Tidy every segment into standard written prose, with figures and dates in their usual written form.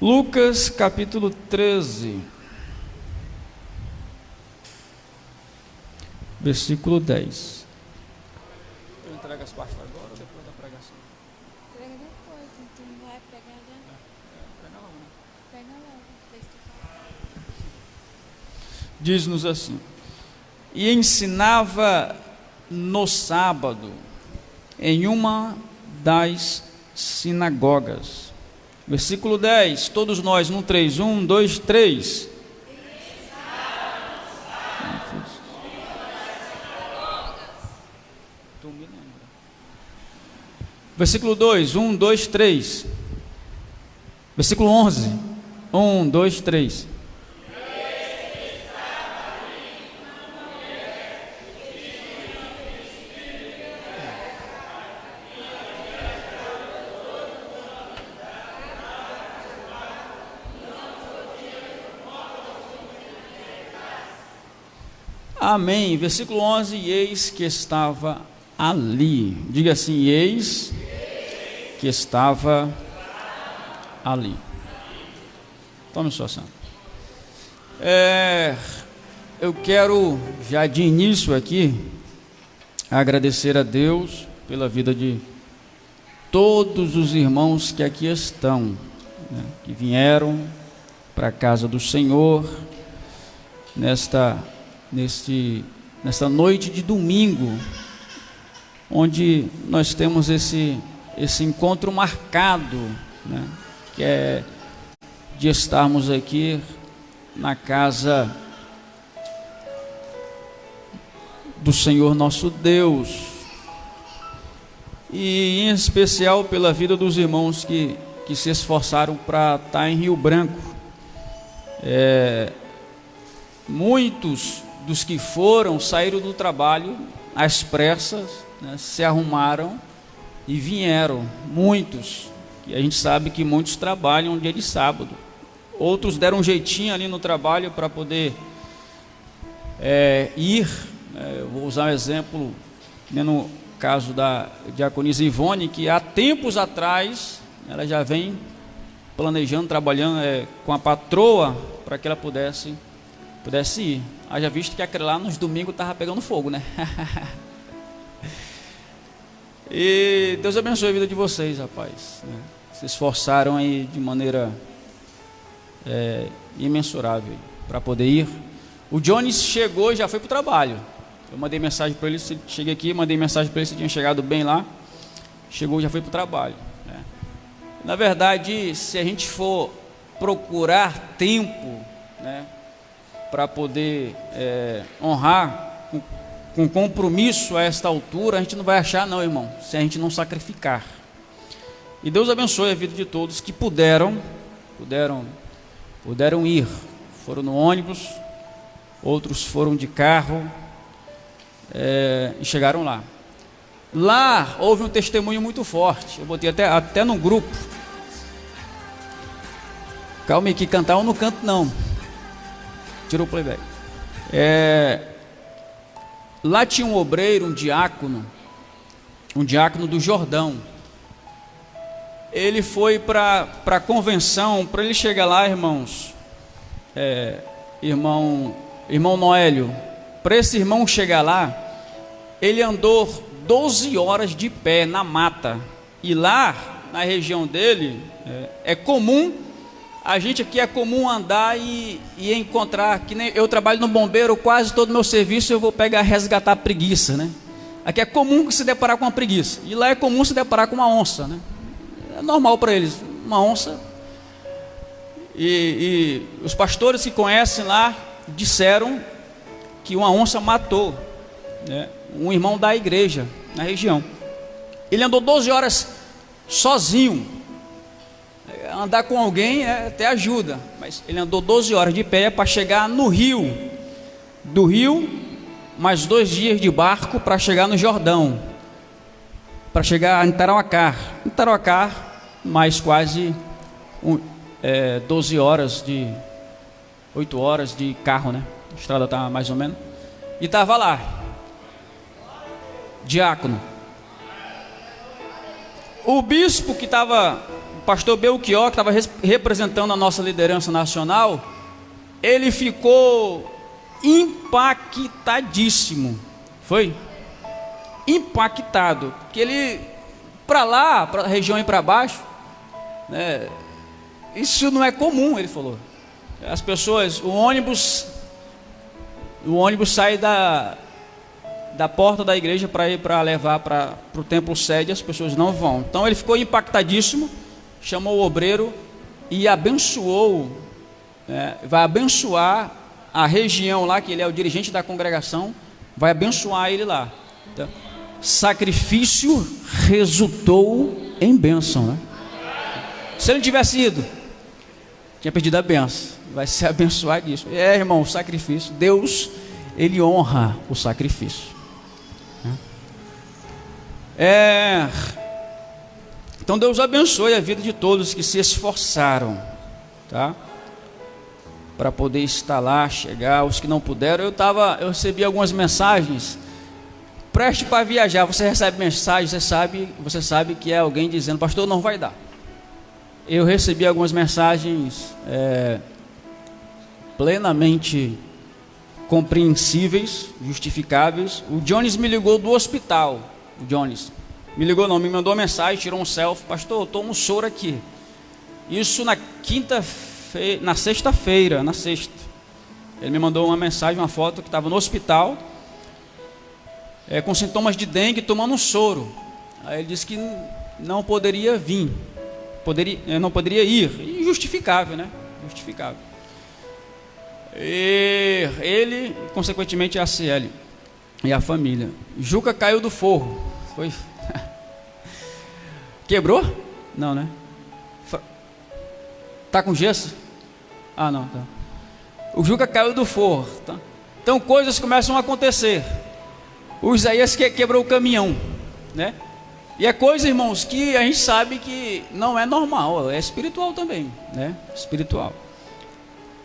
Lucas capítulo 13, versículo 10. Eu entrego as partes agora ou depois da pregação? Prega depois, tu não vai pregar já? Prega logo, né? Prega logo, deixa tu falar. Diz-nos assim: e ensinava no sábado em uma das sinagogas. Versículo 10, todos nós, no 3, 1, 2, 3. Tu me lembra. Versículo 2, 1, 2, 3. Versículo 11, 1, 2, 3. Amém. Versículo 11, e eis que estava ali. Diga assim, eis que estava ali. Tome sua ação. Eu quero, já de início aqui, agradecer a Deus pela vida de todos os irmãos que aqui estão, né, que vieram para a casa do Senhor nesta noite de domingo, onde nós temos esse encontro marcado, né, que é de estarmos aqui na casa do Senhor nosso Deus, e em especial pela vida dos irmãos que se esforçaram para estar em Rio Branco. Muitos dos que foram saíram do trabalho às pressas, né, se arrumaram e vieram. Muitos, e a gente sabe que muitos trabalham dia de sábado. Outros deram um jeitinho ali no trabalho para poder ir. Eu vou usar um exemplo, né, no caso da diaconisa Ivone, que há tempos atrás ela já vem planejando, trabalhando com a patroa para que ela pudesse ir. Haja visto que aquele lá nos domingos estava pegando fogo, né? E Deus abençoe a vida de vocês, rapaz, né? Se esforçaram aí de maneira imensurável para poder ir. O Jones chegou e já foi para o trabalho. Eu mandei mensagem para ele, cheguei aqui, mandei mensagem para ele se tinha chegado bem lá. Chegou, já foi para o trabalho, né? Na verdade, se a gente for procurar tempo, né, para poder honrar com compromisso a esta altura, a gente não vai achar não, irmão, se a gente não sacrificar. E Deus abençoe a vida de todos que puderam ir. Foram no ônibus, outros foram de carro, e chegaram lá. Lá houve um testemunho muito forte. Eu botei até no grupo. Calma aí, que cantar eu não canto não. Tirou o playback. Lá tinha um obreiro, um diácono do Jordão. Ele foi para a convenção. Para ele chegar lá, irmãos, irmão Noélio, para esse irmão chegar lá, ele andou 12 horas de pé na mata. E lá na região dele é comum. A gente aqui é comum andar e encontrar, que nem eu trabalho no bombeiro, quase todo o meu serviço eu vou resgatar a preguiça, né? Aqui é comum se deparar com uma preguiça, e lá é comum se deparar com uma onça, né? É normal para eles, uma onça. E os pastores que conhecem lá disseram que uma onça matou, né, um irmão da igreja na região. Ele andou 12 horas sozinho. Andar com alguém até ajuda, mas ele andou 12 horas de pé para chegar no rio. Do rio, mais 2 dias de barco para chegar no Jordão, para chegar em Tarauacá. Em Tarauacá, mais quase 12 horas 8 horas de carro, né? A estrada está mais ou menos. E estava lá, diácono. O bispo que estava pastor Belchior, que estava representando a nossa liderança nacional, ele ficou impactadíssimo. Foi? Impactado. Porque ele, para lá, para a região e para baixo, né, isso não é comum, ele falou. As pessoas, o ônibus sai da porta da igreja para levar para o templo sede, as pessoas não vão. Então ele ficou impactadíssimo, chamou o obreiro e abençoou, vai abençoar a região lá, que ele é o dirigente da congregação, vai abençoar ele lá. Então, sacrifício resultou em bênção, né? Se ele não tivesse ido, tinha perdido a bênção. Vai ser abençoado isso. Irmão, o sacrifício, Deus, ele honra o sacrifício. Então Deus abençoe a vida de todos que se esforçaram, tá? Para poder estar lá, chegar. Os que não puderam, eu recebi algumas mensagens. Preste para viajar. Você recebe mensagem, você sabe que é alguém dizendo: pastor, não vai dar. Eu recebi algumas mensagens plenamente compreensíveis, justificáveis. O Jones me ligou do hospital. O Jones me ligou, não, me mandou uma mensagem, tirou um selfie: pastor, eu estou no soro aqui. Isso na sexta-feira, na sexta. Ele me mandou uma mensagem, uma foto, que estava no hospital, com sintomas de dengue, tomando um soro. Aí ele disse que não poderia vir, não poderia ir. Injustificável, né? Justificável. E ele, consequentemente, a CL e a família. Juca caiu do forro. Foi? Quebrou? Não, né? Tá com gesso? Ah, não, tá. O Juca caiu do forro, tá? Então coisas começam a acontecer. O Isaías quebrou o caminhão, né? E é coisa, irmãos, que a gente sabe que não é normal, é espiritual também, né? Espiritual.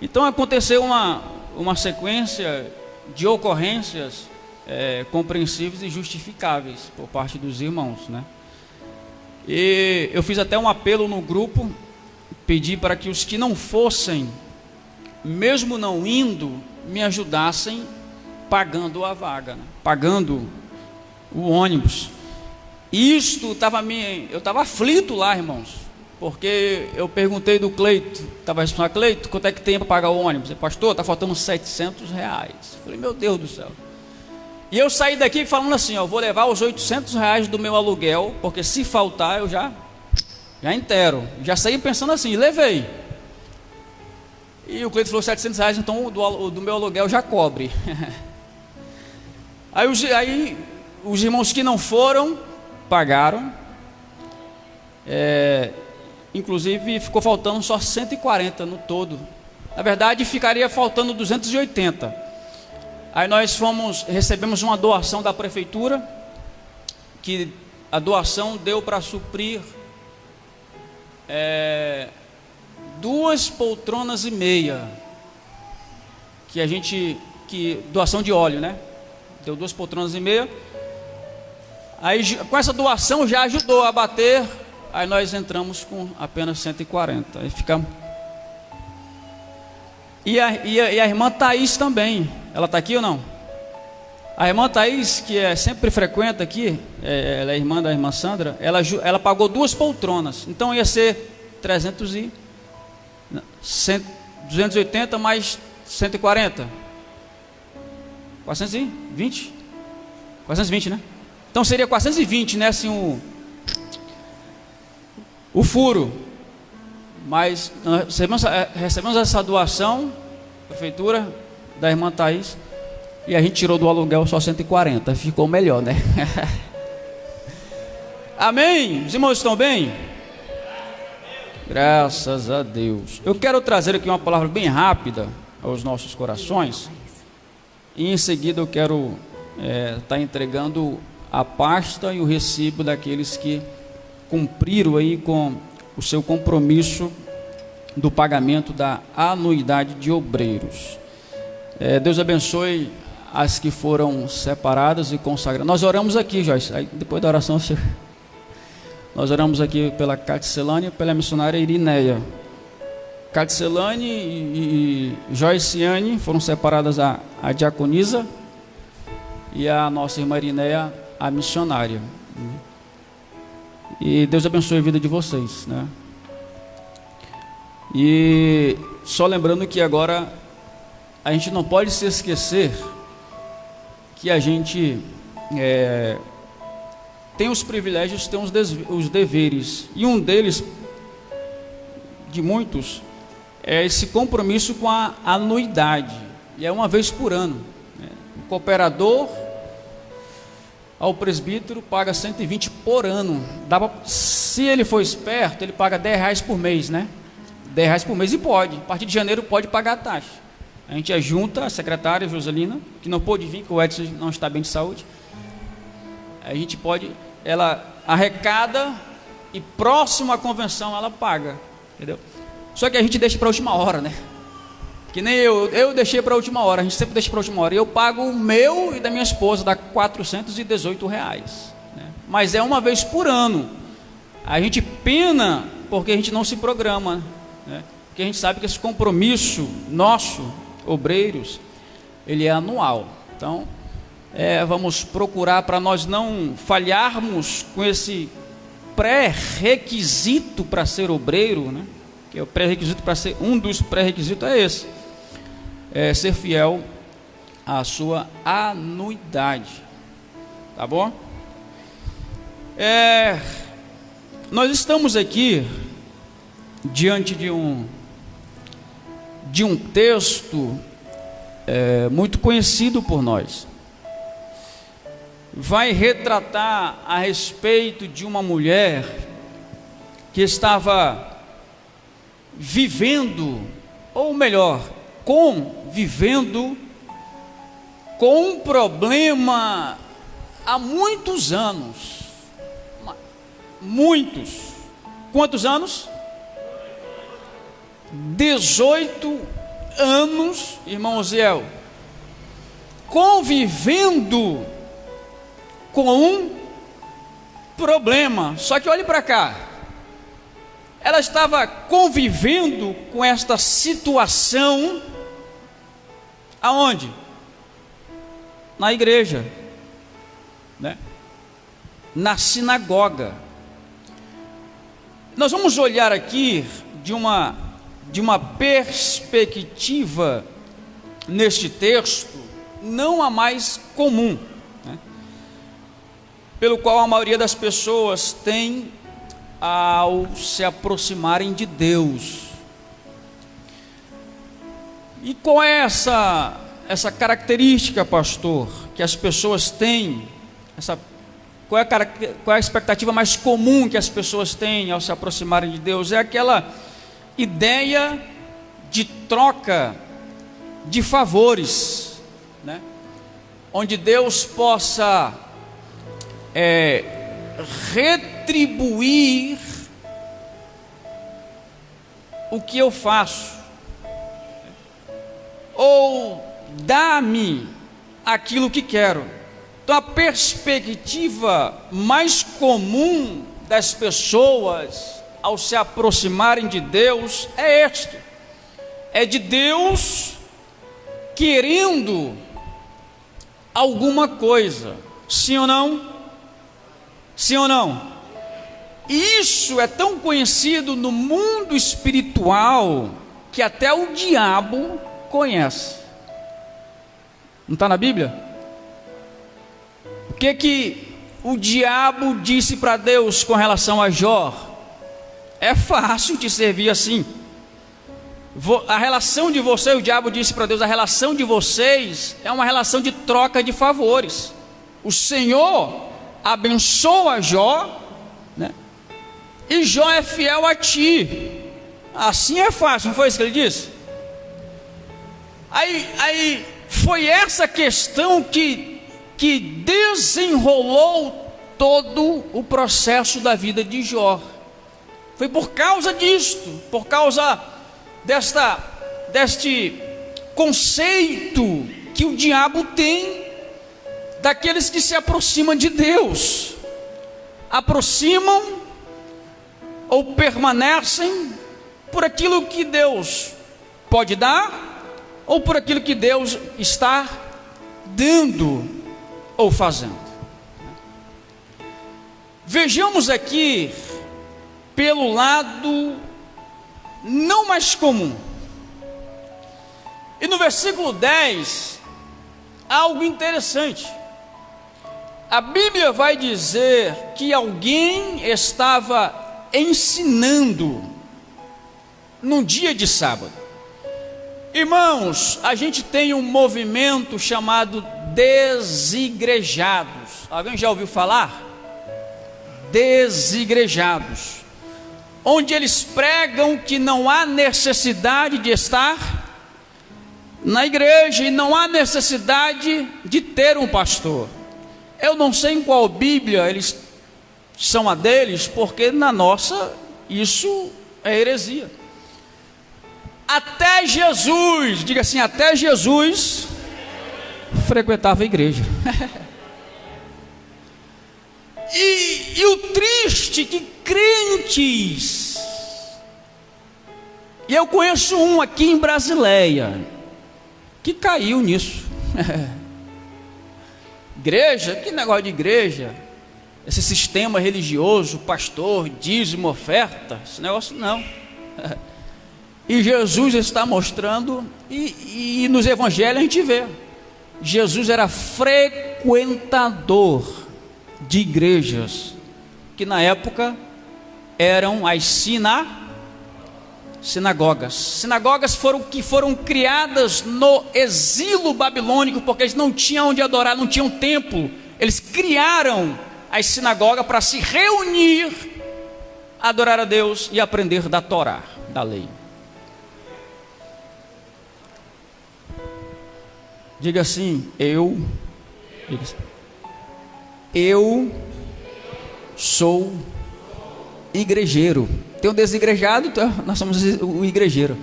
Então aconteceu uma sequência de ocorrências compreensíveis e justificáveis por parte dos irmãos, né? E eu fiz até um apelo no grupo, pedi para que os que não fossem, mesmo não indo, me ajudassem pagando a vaga, né? Pagando o ônibus. Isto eu estava aflito lá, irmãos, porque eu perguntei do Cleito, estava respondendo: Cleito, quanto é que tem para pagar o ônibus? Ele: pastor, está faltando R$700. Falei: meu Deus do céu. E eu saí daqui falando assim: vou levar os R$800 do meu aluguel, porque se faltar eu já inteiro. Já saí pensando assim, e levei. E o Cleito falou: R$700, então do meu aluguel já cobre. Aí os irmãos que não foram, pagaram. Inclusive ficou faltando só 140 no todo. Na verdade ficaria faltando 280. Aí nós recebemos uma doação da prefeitura, que a doação deu para suprir 2,5 poltronas, doação de óleo, né? Deu 2,5 poltronas. Aí com essa doação já ajudou a bater. Aí nós entramos com apenas 140. Aí ficamos. E a irmã Thaís também. Ela está aqui ou não? A irmã Thaís, que sempre frequenta aqui, ela é irmã da irmã Sandra, ela pagou 2 poltronas. Então ia ser 280 mais 140. 420? 420, né? Então seria 420, né? Assim, o furo. Mas nós recebemos essa doação, prefeitura, da irmã Thaís, e a gente tirou do aluguel só 140. Ficou melhor, né? Amém? Os irmãos estão bem? Graças a Deus. Eu quero trazer aqui uma palavra bem rápida aos nossos corações. E em seguida eu quero estar entregando a pasta e o recibo daqueles que cumpriram aí com o seu compromisso do pagamento da anuidade de obreiros. Deus abençoe as que foram separadas e consagradas. Nós oramos aqui, Joyce. Aí, depois da oração, Nós oramos aqui pela Catcelane e pela missionária Irineia. Catcelane e Joiciane foram separadas a diaconisa e a nossa irmã Irineia, a missionária. E Deus abençoe a vida de vocês, né? E só lembrando que agora a gente não pode se esquecer que a gente tem os privilégios, tem os deveres, e um deles, de muitos, é esse compromisso com a anuidade, e é uma vez por ano, né? O cooperador ao presbítero paga 120 por ano. Se ele for esperto, ele paga R$10 por mês, né? R$10 por mês, e pode, a partir de janeiro pode pagar a taxa. A gente junta a secretária Joselina, que não pôde vir, que o Edson não está bem de saúde. A gente pode, ela arrecada e próximo à convenção ela paga, entendeu? Só que a gente deixa para a última hora, né? Que nem eu deixei para a última hora, a gente sempre deixa para a última hora. Eu pago o meu e da minha esposa, dá R$418, né? Mas é uma vez por ano. A gente pena porque a gente não se programa, né? Porque a gente sabe que esse compromisso nosso, obreiros, ele é anual. Então, vamos procurar, para nós não falharmos com esse pré-requisito para ser obreiro, né? Que é o pré-requisito para ser, um dos pré-requisitos é esse, ser fiel à sua anuidade, tá bom? Nós estamos aqui diante de um texto muito conhecido por nós. Vai retratar a respeito de uma mulher que estava vivendo, ou melhor, convivendo com um problema há muitos anos. Muitos. Quantos anos? 18 anos, irmão Osiel, convivendo com um problema. Só que olhe para cá, ela estava convivendo com esta situação aonde? Na igreja, né? Na sinagoga. Nós vamos olhar aqui de uma perspectiva neste texto, não a mais comum, né? Pelo qual a maioria das pessoas tem ao se aproximarem de Deus. E qual é essa característica, pastor, que as pessoas têm? Qual é a expectativa mais comum que as pessoas têm ao se aproximarem de Deus? É aquela ideia de troca de favores, né? Onde Deus possa retribuir o que eu faço, ou dá-me aquilo que quero. Então a perspectiva mais comum das pessoas ao se aproximarem de Deus é de Deus querendo alguma coisa. Sim ou não? Sim ou não? Isso é tão conhecido no mundo espiritual que até o diabo conhece. Não está na Bíblia? O que o diabo disse para Deus com relação a Jó? É fácil te servir assim. A relação de vocês, o diabo disse para Deus, a relação de vocês é uma relação de troca de favores. O Senhor abençoa Jó, né? E Jó é fiel a ti. Assim é fácil, não foi isso que ele disse? Aí foi essa questão que desenrolou todo o processo da vida de Jó. Foi por causa disto, por causa deste conceito que o diabo tem daqueles que se aproximam de Deus. Aproximam ou permanecem por aquilo que Deus pode dar, ou por aquilo que Deus está dando ou fazendo. Vejamos aqui pelo lado não mais comum. E no versículo 10, algo interessante. A Bíblia vai dizer que alguém estava ensinando num dia de sábado. Irmãos, a gente tem um movimento chamado desigrejados. Alguém já ouviu falar? Desigrejados, onde eles pregam que não há necessidade de estar na igreja e não há necessidade de ter um pastor. Eu não sei em qual Bíblia eles são a deles, porque na nossa isso é heresia. Até Jesus, diga assim, até Jesus frequentava a igreja. E o triste que crentes, e eu conheço um aqui em Brasileia, que caiu nisso. Igreja, que negócio de igreja, esse sistema religioso, pastor, dízimo, oferta, esse negócio não. E Jesus está mostrando, e nos evangelhos a gente vê, Jesus era frequentador de igrejas, que na época eram as sinagogas. Sinagogas foram criadas no exílio babilônico, porque eles não tinham onde adorar, não tinham templo. Eles criaram as sinagogas para se reunir, adorar a Deus e aprender da Torá, da lei. Diga assim, eu sou igrejeiro. Tem um desigrejado, então nós somos o igrejeiro.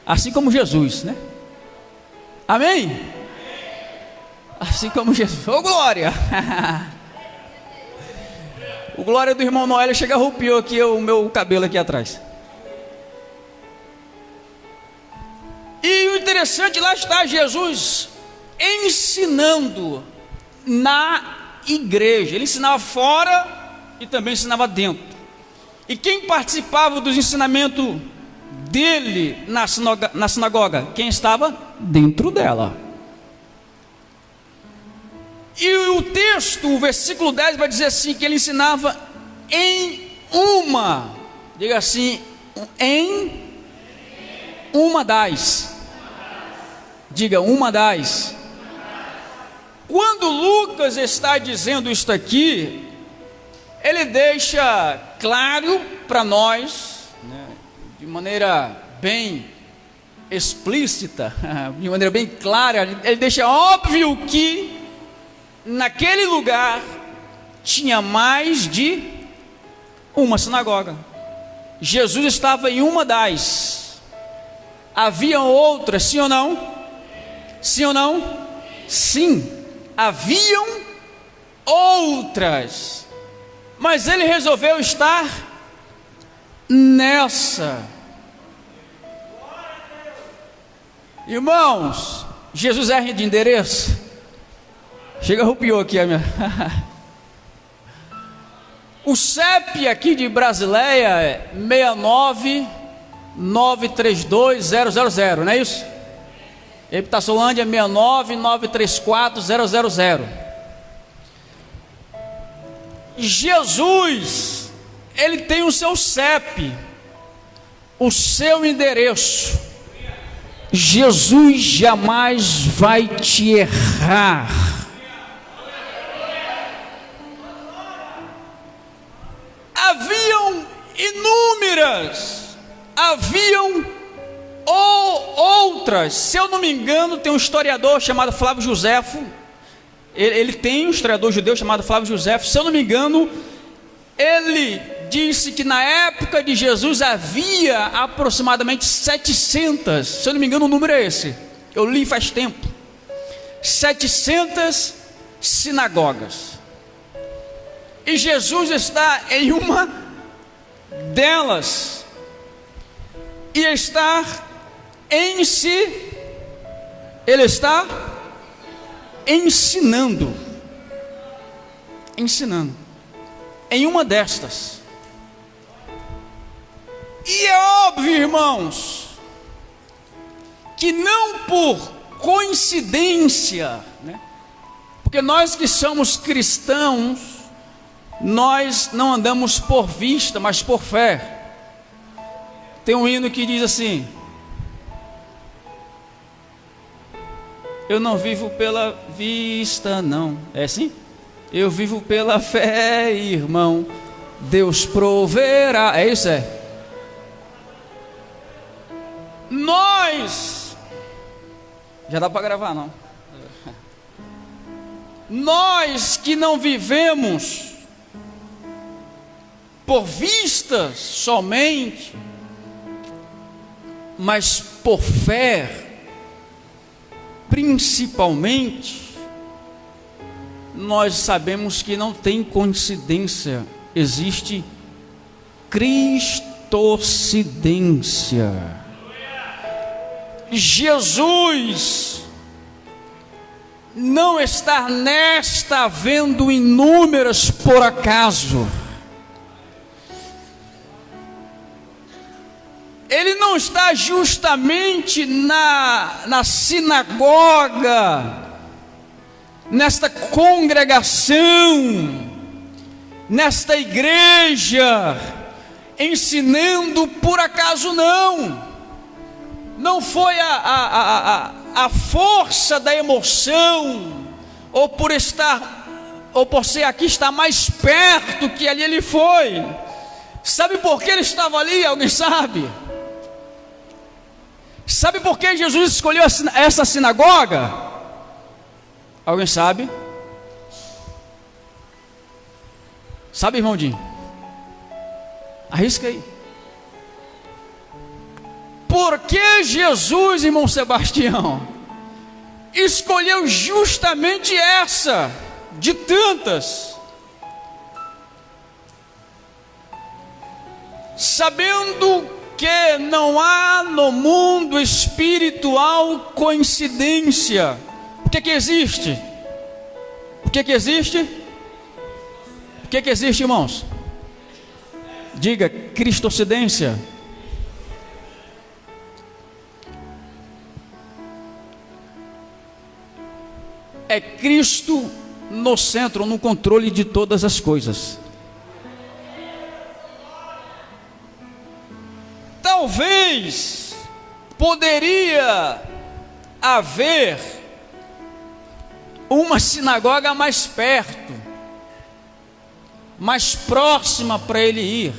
Assim como Jesus, né? Amém? Assim como Jesus. Ô glória! O glória do irmão Noélio chega arrupiou aqui o meu cabelo aqui atrás. E o interessante, lá está Jesus ensinando na igreja. Ele ensinava fora e também ensinava dentro. E quem participava dos ensinamentos dele na sinagoga? Quem estava dentro dela. E o texto, o versículo 10 vai dizer assim, que ele ensinava em uma, diga assim, em uma das, diga uma das. Quando Lucas está dizendo isto aqui, ele deixa claro para nós, né, de maneira bem explícita, de maneira bem clara, ele deixa óbvio que naquele lugar tinha mais de uma sinagoga. Jesus estava em uma das. Haviam outras, sim ou não? Sim ou não? Sim. Haviam outras, mas ele resolveu estar nessa. Irmãos, Jesus erra de endereço. Chega, arrupiou aqui a minha. O CEP aqui de Brasileia é 6993200, não é isso? Epitaçolândia 6993400. Jesus, ele tem o seu CEP, o seu endereço. Jesus jamais vai te errar. Haviam inúmeras, ou outras. Se eu não me engano, tem um historiador chamado Flávio Joséfo. Ele tem um historiador judeu chamado Flávio Joséfo. Se eu não me engano, ele disse que na época de Jesus havia aproximadamente 700. Se eu não me engano, o número é esse. Eu li faz tempo. 700 sinagogas. E Jesus está em uma delas e estar em si, ele está ensinando em uma destas. E é óbvio, irmãos, que não por coincidência, né? Porque nós que somos cristãos, nós não andamos por vista, mas por fé. Tem um hino que diz assim: eu não vivo pela vista, não. É assim? Eu vivo pela fé, irmão. Deus proverá. É isso, é? Nós, já dá para gravar, não? Nós que não vivemos por vistas somente, mas por fé, principalmente, nós sabemos que não tem coincidência, existe cristocidência. Jesus não está nesta vendo inúmeras por acaso. Ele não está justamente na sinagoga, nesta congregação, nesta igreja, ensinando por acaso, não. Não foi a força da emoção, ou por ser aqui estar mais perto que ali ele foi. Sabe por que ele estava ali? Alguém sabe? Sabe por que Jesus escolheu essa sinagoga? Alguém sabe? Sabe, irmão Dinho? Arrisca aí. Por que Jesus, irmão Sebastião, escolheu justamente essa, de tantas, sabendo que não há no mundo espiritual coincidência? O que existe? O que existe? O que existe, irmãos? Diga, cristocidência. É Cristo no centro, no controle de todas as coisas. Talvez poderia haver uma sinagoga mais perto, mais próxima para ele ir,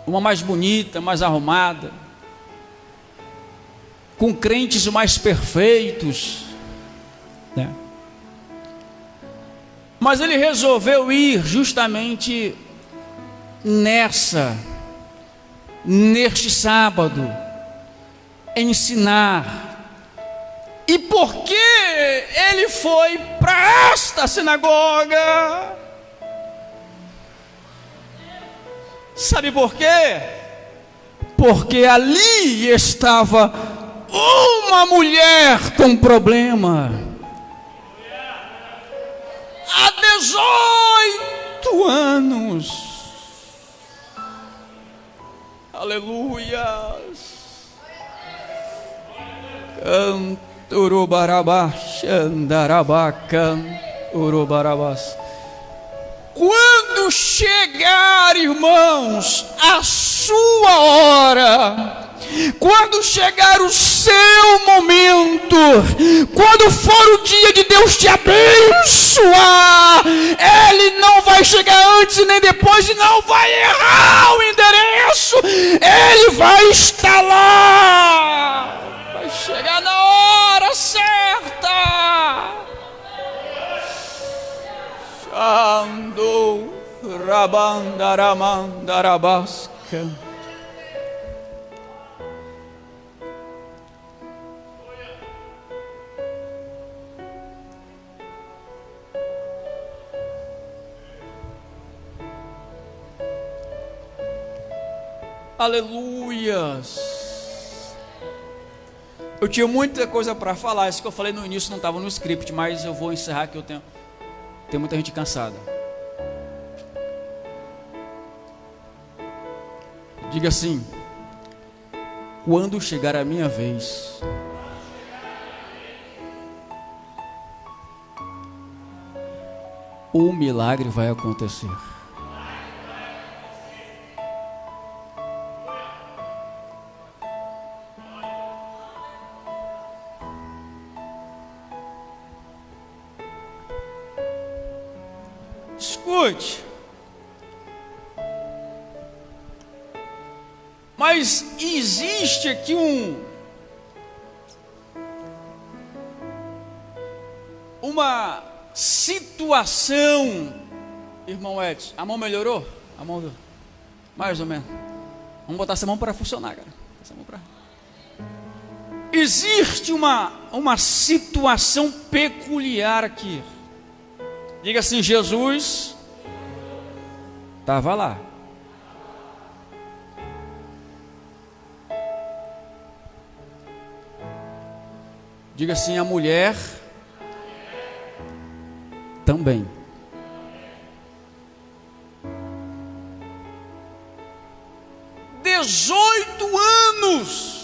uma mais bonita, mais arrumada, com crentes mais perfeitos, né? Mas ele resolveu ir justamente neste sábado, ensinar. E por que ele foi para esta sinagoga? Sabe por quê? Porque ali estava uma mulher com problema. Há 18 anos. Aleluia. Quando chegar, irmãos, a sua hora, quando chegar o seu momento, quando for o dia de Deus te abençoar, Ele não vai chegar antes nem depois e não vai errar o endereço. Ele vai estar lá, vai chegar na hora certa. Ando rabandaramandarabasca. Aleluias. Eu tinha muita coisa para falar. Isso que eu falei no início não estava no script, mas eu vou encerrar que tem muita gente cansada. Diga assim: quando chegar a minha vez, o milagre vai acontecer. Escute. Mas existe aqui uma situação, irmão Edson. A mão melhorou? A mão mais ou menos. Vamos botar essa mão para funcionar, cara. Essa mão para... Existe uma situação peculiar aqui. Diga assim: Jesus estava lá. Diga assim: a mulher também. $18.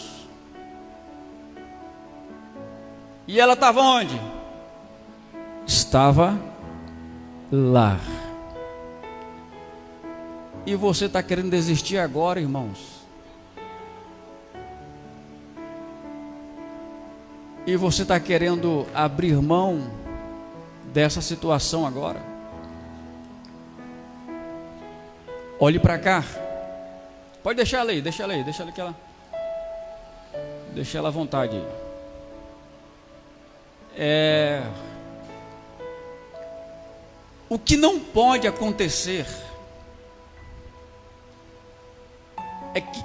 E ela estava onde? Estava lá. E você está querendo desistir agora, irmãos? E você está querendo abrir mão dessa situação agora? Olhe para cá. Pode deixar ela aí, deixa ela que ela... Deixa ela à vontade aí. O que não pode acontecer é que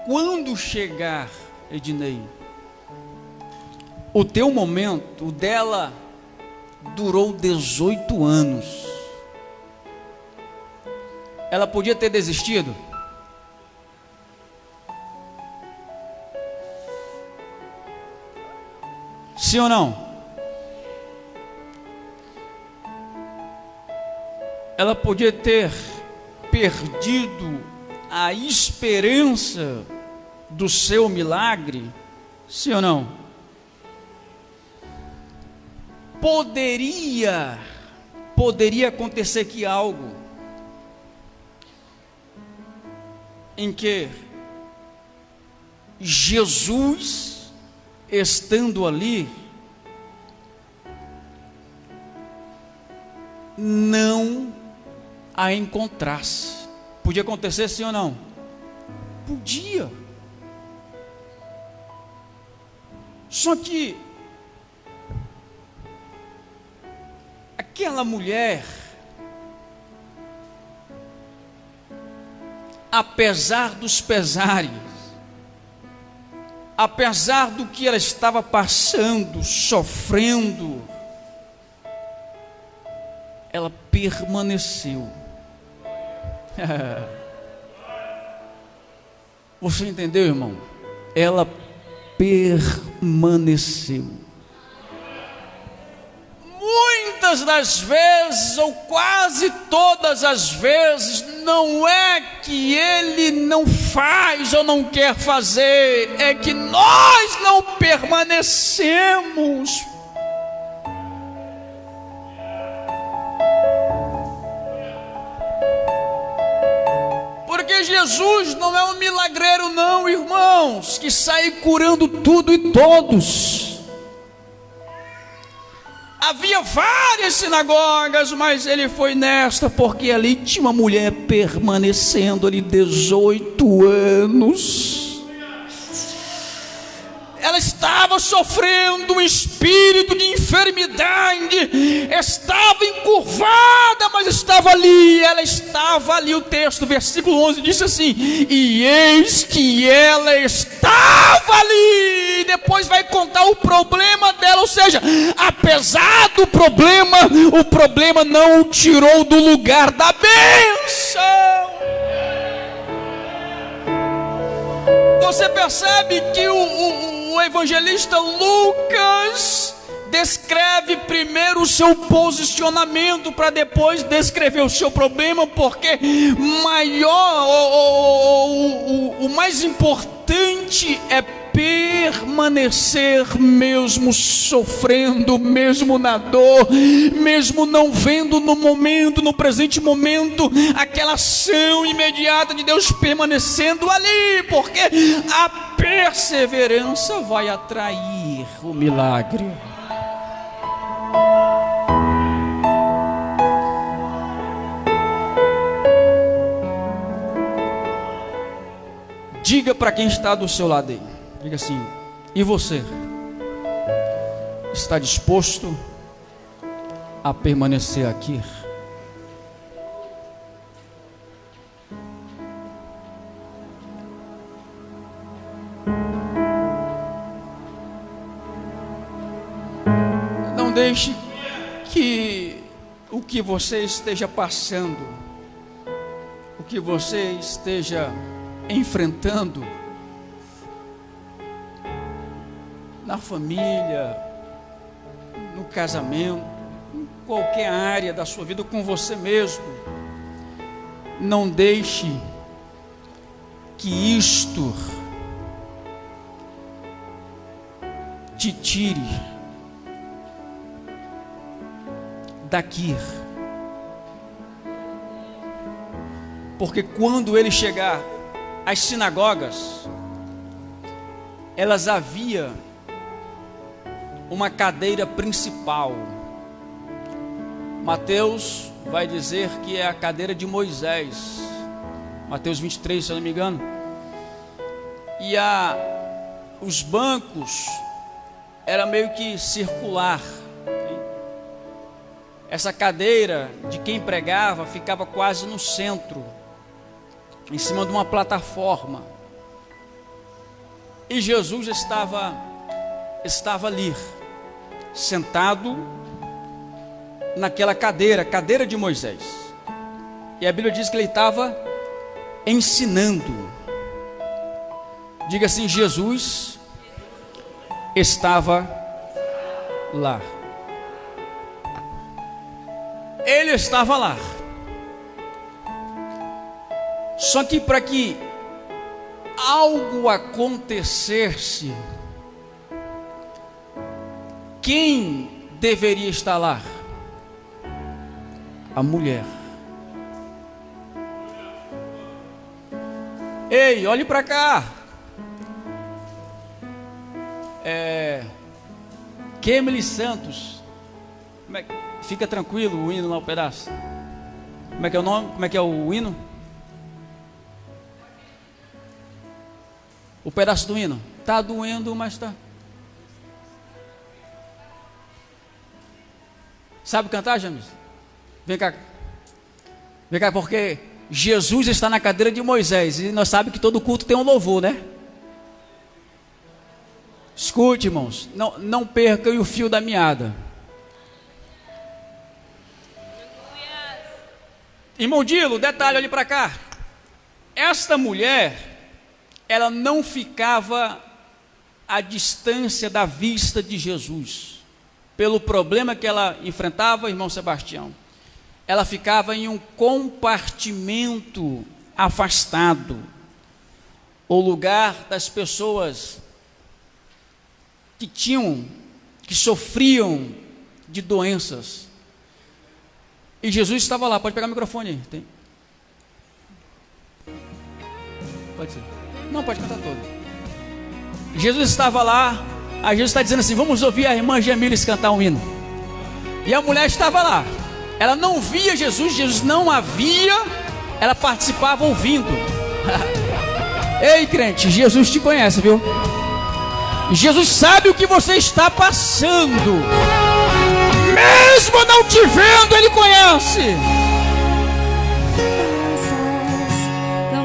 quando chegar, Ednei, o teu momento, o dela durou 18 anos. Ela podia ter desistido? Sim ou não? Ela podia ter perdido a esperança do seu milagre? Sim ou não? Poderia acontecer aqui algo em que Jesus, estando ali, não a encontrasse. Podia acontecer, sim ou não? Podia. Só que aquela mulher, apesar dos pesares, apesar do que ela estava passando, sofrendo, ela permaneceu. Você entendeu, irmão? Ela permaneceu. Muitas das vezes, ou quase todas as vezes, não é que ele não faz ou não quer fazer, é que nós não permanecemos. Porque Jesus não é um milagreiro não, irmãos, que sai curando tudo e todos. Havia várias sinagogas, mas ele foi nesta, porque ali tinha uma mulher permanecendo ali 18 anos. Ela estava sofrendo um espírito de enfermidade, estava encurvada, mas estava ali, ela estava ali. O texto, versículo 11, disse assim: e eis que ela estava ali. E depois vai contar o problema dela, ou seja, apesar do problema, o problema não o tirou do lugar da bênção. você percebe que o evangelista Lucas descreve primeiro o seu posicionamento para depois descrever o seu problema, porque o mais importante é permanecer mesmo sofrendo, mesmo na dor, mesmo não vendo no presente momento, aquela ação imediata de Deus permanecendo ali, porque a perseverança vai atrair o milagre. Diga para quem está do seu lado aí, diga assim: e você está disposto a permanecer aqui? Não deixe que o que você esteja passando, o que você esteja enfrentando na família, no casamento, em qualquer área da sua vida, com você mesmo, não deixe que isto te tire daqui, porque quando ele chegar, as sinagogas, elas havia uma cadeira principal. Mateus vai dizer que é a cadeira de Moisés, Mateus 23, se eu não me engano. E os bancos era meio que circular. Essa cadeira de quem pregava ficava quase no centro, em cima de uma plataforma, e Jesus estava ali, sentado naquela cadeira de Moisés, e a Bíblia diz que ele estava ensinando. Diga assim: Jesus estava lá, ele estava lá. Só que para que algo acontecesse, quem deveria estar lá? A mulher. Ei, olhe para cá. Kemily Santos. Fica tranquilo, o hino lá, o pedaço. Como é que é o nome? Como é que é o hino? O pedaço do hino. Tá doendo, mas tá. Sabe cantar, James? Vem cá. Vem cá, porque Jesus está na cadeira de Moisés, e nós sabemos que todo culto tem um louvor, né? Escute, irmãos, não percam o fio da meada. Irmão Dilo, detalhe, olhe para cá. Esta mulher, ela não ficava à distância da vista de Jesus, pelo problema que ela enfrentava, irmão Sebastião. Ela ficava em um compartimento afastado, o lugar das pessoas que sofriam de doenças. E Jesus estava lá. Pode pegar o microfone aí. Tem? Pode ser. Não, pode cantar todo. Jesus estava lá. Aí Jesus está dizendo assim: vamos ouvir a irmã Gemilis cantar um hino. E a mulher estava lá. Ela não via Jesus, Jesus não a via, ela participava ouvindo. Ei, crente, Jesus te conhece, viu? Jesus sabe o que você está passando. Mesmo não te vendo, Ele conhece.